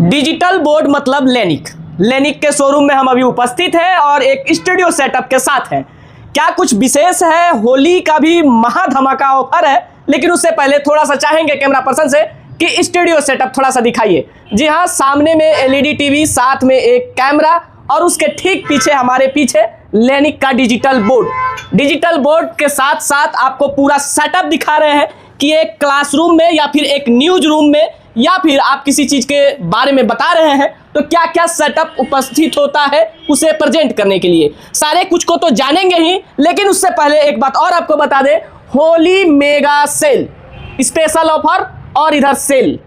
Digital board मतलब लेनिक। लेनिक के शोरूम में हम अभी उपस्थित हैं और एक स्टूडियो सेटअप के साथ हैं। क्या कुछ विशेष है? होली का भी महा धमाका ऑफर है, लेकिन उससे पहले थोड़ा सा चाहेंगे कैमरा पर्सन से कि स्टूडियो सेटअप थोड़ा सा दिखाइए। जी हाँ, सामने में एलईडी टीवी, साथ में एक कैमरा और उसके ठीक पीछे हमारे पीछे लेनिक का डिजिटल बोर्ड। डिजिटल बोर्ड के साथ साथ आपको पूरा सेटअप दिखा रहे हैं कि एक क्लासरूम में या फिर एक न्यूज रूम में या फिर आप किसी चीज के बारे में बता रहे हैं तो क्या क्या सेटअप उपस्थित होता है उसे प्रेजेंट करने के लिए। सारे कुछ को तो जानेंगे ही, लेकिन उससे पहले एक बात और आपको बता दें, Holi mega sale special offer और इधर सेल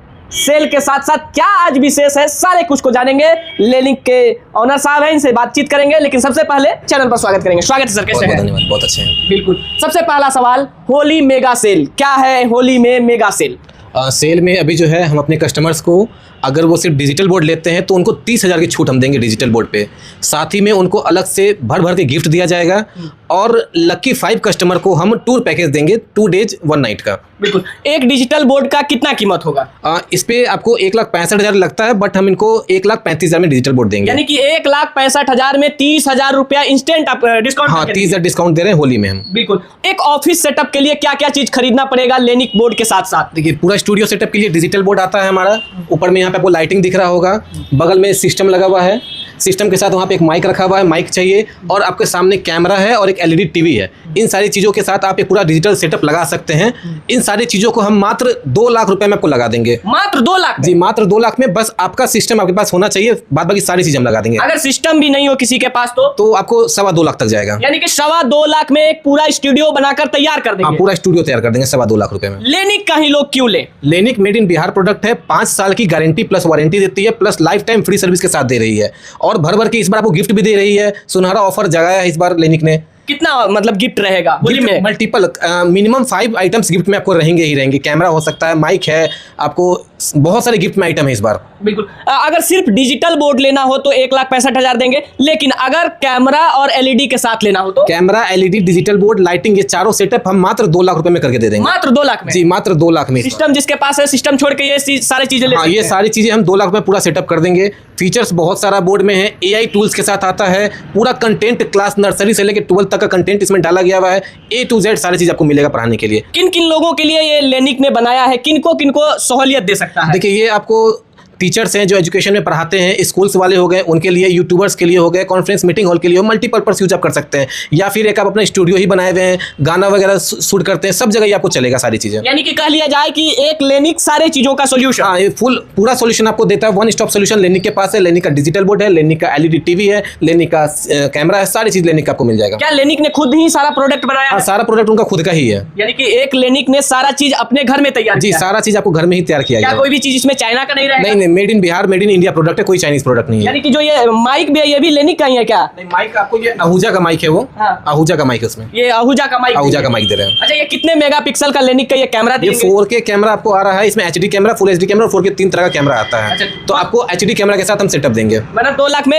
के साथ साथ क्या आज विशेष है, सारे कुछ को जानेंगे। लेनिक के ऑनर साहब हैं, इनसे बातचीत करेंगे, लेकिन सबसे पहले चैनल पर स्वागत करेंगे। स्वागत है सर, कैसे हैं? धन्यवाद, बहुत अच्छे हैं। बिल्कुल, सबसे पहला सवाल, होली मेगा सेल क्या है? होली में मेगा सेल सेल में अभी जो है हम अपने कस्टमर्स को, अगर वो सिर्फ डिजिटल बोर्ड लेते हैं तो उनको 30,000 की छूट हम देंगे डिजिटल बोर्ड पे। साथ ही में उनको अलग से भर भर के गिफ्ट दिया जाएगा और लकी 5 कस्टमर को हम टूर पैकेज देंगे 2 डेज 1 नाइट का। बिल्कुल। एक डिजिटल बोर्ड का कितना कीमत होगा? इस पे आपको 1,65,000 लगता है, बट हम इनको 1,35,000 में डिजिटल बोर्ड देंगे। यानी कि 1,65,000 में 30,000 रुपया इंस्टेंट आप डिस्काउंट। हाँ, 30,000 डिस्काउंट दे रहे हैं होली में हम। बिल्कुल। एक ऑफिस सेटअप के लिए क्या क्या चीज खरीदना पड़ेगा लेनिक बोर्ड के साथ साथ? देखिए, पूरा स्टूडियो सेटअप के लिए डिजिटल बोर्ड आता है हमारा। ऊपर में यहाँ पे आपको लाइटिंग दिख रहा होगा, बगल में सिस्टम लगा हुआ है, सिस्टम के साथ वहाँ पे एक माइक रखा हुआ है, माइक चाहिए, और आपके सामने कैमरा है और एक एलईडी टीवी है। इन सारी चीज़ों के साथ आप एक पूरा डिजिटल सेटअप लगा सकते हैं। इन सारी चीज़ों को हम मात्र 2 लाख रुपए में आपको लगा देंगे। मात्र 2 लाख? जी, मात्र 2 लाख में। बस आपका सिस्टम आपके पास होना चाहिए, बाद बाकी सारी चीज़ हम लगा देंगे। अगर सिस्टम भी नहीं हो किसी के पास तो आपको 2.25 लाख तक जाएगा। यानी कि 2.25 लाख में एक पूरा स्टूडियो बनाकर तैयार कर देंगे। पूरा स्टूडियो तैयार कर देंगे 2.25 लाख रुपए में। लेनिक का ही लोग क्यों ले? लेनिक मेड इन बिहार प्रोडक्ट है, 5 साल की गारंटी प्लस वारंटी देती है, plus life time free service के साथ दे रही है, और भर भर के इस बार आपको गिफ्ट भी दे रही है। सुनहरा ऑफर जगाया है इस बार लेनिक ने। कितना मतलब गिफ्ट रहेगा होली में? मल्टीपल, मिनिमम 5 आइटम्स गिफ्ट में आपको रहेंगे ही रहेंगे। कैमरा हो सकता है, माइक है, आपको बहुत सारे गिफ्ट में आइटम है इस बार। बिल्कुल। अगर सिर्फ डिजिटल बोर्ड लेना हो तो 1,65,000 देंगे, लेकिन अगर कैमरा और एलईडी के साथ लेना हो तो? Camera, LED, digital board, lighting, ये चारों सेटअप हम मात्र 2 लाख रुपए में करके दे देंगे। मात्र 2 लाख में? जी, मात्र 2 लाख में। सिस्टम जिसके पास है, सिस्टम छोड़ के ये सारी चीजें ले सकते हैं। ये सारी चीजें हम 2 लाख में पूरा सेटअप कर देंगे। फीचर्स बहुत सारा बोर्ड में है, एआई टूल्स के साथ आता है, पूरा कंटेंट क्लास नर्सरी से लेकर 12 तक का कंटेंट इसमें डाला गया हुआ है। A to Z सारी चीज आपको मिलेगा पढ़ाने के लिए। किन किन लोगों के लिए ये लेनिक ने बनाया है? किनको किनको सहूलियत दे सकता है? देखिए, ये आपको टीचर्स हैं जो एजुकेशन में पढ़ाते हैं, स्कूल्स वाले हो गए उनके लिए, यूट्यूबर्स के लिए हो गए, कॉन्फ्रेंस मीटिंग हॉल के लिए, मल्टीपर्पज यूज आप कर सकते हैं, या फिर एक आप अपना स्टूडियो ही बनाए हुए हैं, गाना वगैरह शूट करते हैं, सब जगह ये आपको चलेगा सारी चीजें। यानी कि कह लिया जाए कि एक लेनिक सारे चीजों का सोल्यूशन। हाँ, ये पूरा सोल्यूशन आपको देता है। 1 स्टॉप सोल्यूशन लेनिक के पास है। लेनिक का डिजिटल बोर्ड है, लेनिक का एलईडी टीवी है, लेनिक का कैमरा है, सारी चीज लेनिक का आपको मिल जाएगा। क्या लेनिक ने खुद ही सारा प्रोडक्ट बनाया? हाँ, सारा प्रोडक्ट उनका खुद का ही है। यानी कि एक लेनिक ने सारा चीज अपने घर में तैयार जी, सारा चीज आपको घर में ही तैयार किया गया। कोई भी चीज इसमें चाइना का नहीं रहेगा? नहीं, made in Bihar, made in India product है, कोई चाइनीज प्रोडक्ट नहीं है। यानी कि जो ये माइक भी है ये भी लेनिक का ही है क्या? नहीं, माइक आपको ये आहूजा का माइक है, वो आहूजा का माइक है, उसमें ये आहूजा का माइक दे रहे हैं। अच्छा, ये कितने मेगापिक्सल का लेनिक का ये कैमरा देंगे? ये 4K कैमरा आपको आ रहा है, इसमें HD camera, full HD camera और 4K 3 तरह का कैमरा आता है। अच्छा, तो आपको HD कैमरा के साथ हम सेटअप देंगे। मतलब 2 लाख में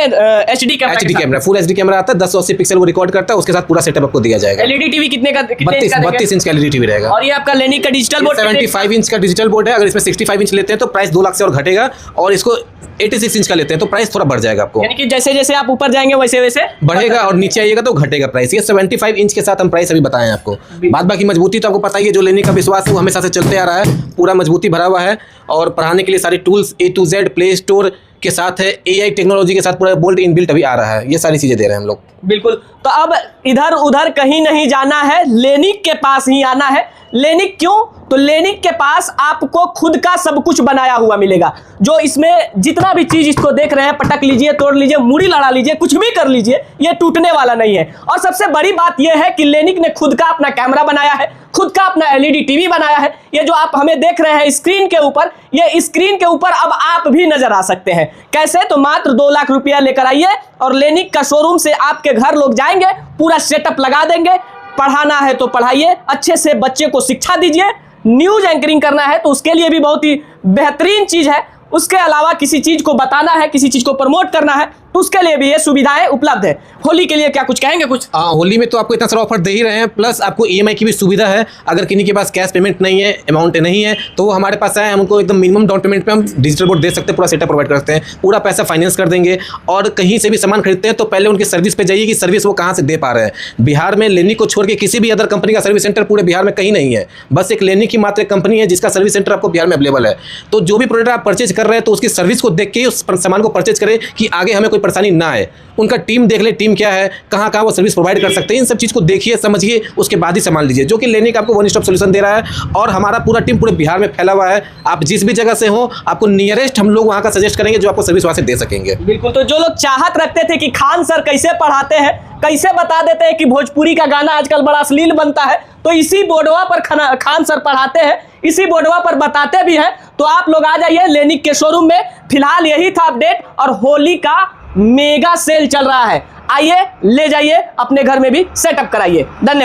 HD camera, full HD camera आता है, 1080 पिक्सल वो रिकॉर्ड करता है, उसके साथ पूरा सेटअप आपको दिया जाएगा। एलईडी टीवी कितने का? 32 इंच का एलईडी टीवी रहेगा। और ये आपका लेनिक का डिजिटल बोर्ड 75 इंच का डिजिटल बोर्ड है। अगर इसमें 65 इंच लेते हैं तो प्राइस 2 लाख से और घटेगा, और इसको 86 इंच का लेते हैं तो प्राइस थोड़ा बढ़ जाएगा आपको। यानी कि जैसे जैसे आप ऊपर जाएंगे वैसे वैसे बढ़ेगा, और नीचे आइएगा तो घटेगा प्राइस। ये 75 इंच के साथ हम प्राइस अभी बताएं आपको। बाद बाकी मजबूती तो आपको पता ही है, जो लेनिक का विश्वास है वो हमेशा से चलते आ रहा है, पूरा मजबूती भरा हुआ है, और पढ़ाने के लिए सारे tools A to Z play store के साथ है, AI टेक्नोलॉजी के साथ पूरा बोल्ट इनबिल्ट अभी आ रहा है। ये सारी चीजें दे रहे हैं हम लोग। बिल्कुल। तो अब इधर उधर कहीं नहीं जाना है, लेनिक के पास ही आना है। लेनिक क्यों? तो लेनिक के पास आपको खुद का सब कुछ बनाया हुआ मिलेगा। जो इसमें जितना भी चीज इसको देख रहे हैं, पटक लीजिए, तोड़ लीजिए, मुड़ी लड़ा लीजिए, कुछ भी कर लीजिए, ये टूटने वाला नहीं है। और सबसे बड़ी बात यह है कि लेनिक ने खुद का अपना कैमरा बनाया है, खुद का अपना एलईडी टीवी बनाया है। ये जो आप हमें देख रहे हैं स्क्रीन के ऊपर, ये स्क्रीन के ऊपर अब आप भी नजर आ सकते हैं। कैसे? तो मात्र 2 लाख रुपया लेकर आइए और लेनिक का शोरूम से आपके घर लोग जाएंगे, पूरा सेटअप लगा देंगे। पढ़ाना है तो पढ़ाइए, अच्छे से बच्चे को शिक्षा दीजिए। न्यूज एंकरिंग करना है तो उसके लिए भी बहुत ही बेहतरीन चीज है। उसके अलावा किसी चीज को बताना है, किसी चीज को प्रमोट करना है तो उसके लिए भी ये सुविधाएं उपलब्ध है। होली के लिए क्या कुछ कहेंगे कुछ? होली में तो आपको इतना सारा ऑफर दे ही रहे हैं, प्लस आपको ईएमआई की भी सुविधा है। अगर किसी के पास कैश पेमेंट नहीं है, अमाउंट नहीं है, तो वो हमारे पास आए, हम उनको एकदम मिनिमम डाउन पेमेंट पे हम डिजिटल बोर्ड दे सकते हैं, पूरा सेटअप प्रोवाइड करते हैं, पूरा पैसा फाइनेंस कर देंगे। और कहीं से भी सामान खरीदते हैं तो पहले उनकी सर्विस पे जाइए कि सर्विस वो कहाँ से दे पा रहे हैं। बिहार में लेनिक को छोड़ के किसी भी अदर कंपनी का सर्विस सेंटर पूरे बिहार में कहीं नहीं है, बस एक लेनिक की मात्र एक कंपनी है जिसका सर्विस सेंटर आपको बिहार में अवेलेबल है। तो जो भी प्रोडक्ट आप परचेज कर रहे हैं तो उसकी सर्विस को देख के उस सामान को परचेज करें कि आगे हमें कोई परेशानी ना आए। उनका टीम देख ले, टीम क्या है, कहाँ कहाँ वो सर्विस प्रोवाइड कर सकते हैं, इन सब चीज़ को देखिए, समझिए, उसके बाद ही सामान लीजिए। जो कि लेनिक आपको वन स्टॉप सोल्यूशन दे रहा है और हमारा पूरा टीम पूरे बिहार में फैला हुआ है। आप जिस भी जगह से हो, आपको नियरेस्ट हम लोग वहाँ का सजेस्ट करेंगे जो आपको सर्विस वहाँ से दे सकेंगे। बिल्कुल। तो जो लोग चाहत रखते थे कि खान सर कैसे पढ़ाते हैं, कैसे बता देते हैं कि भोजपुरी का गाना आजकल बड़ा अश्लील बनता है, तो इसी बोर्डवा पर खान सर पढ़ाते हैं, इसी बोर्डवा पर बताते भी हैं। तो आप लोग आ जाइए लेनिक के शोरूम में। फिलहाल यही था अपडेट, और होली का मेगा सेल चल रहा है। आइए, ले जाइए, अपने घर में भी सेटअप कराइए। धन्यवाद।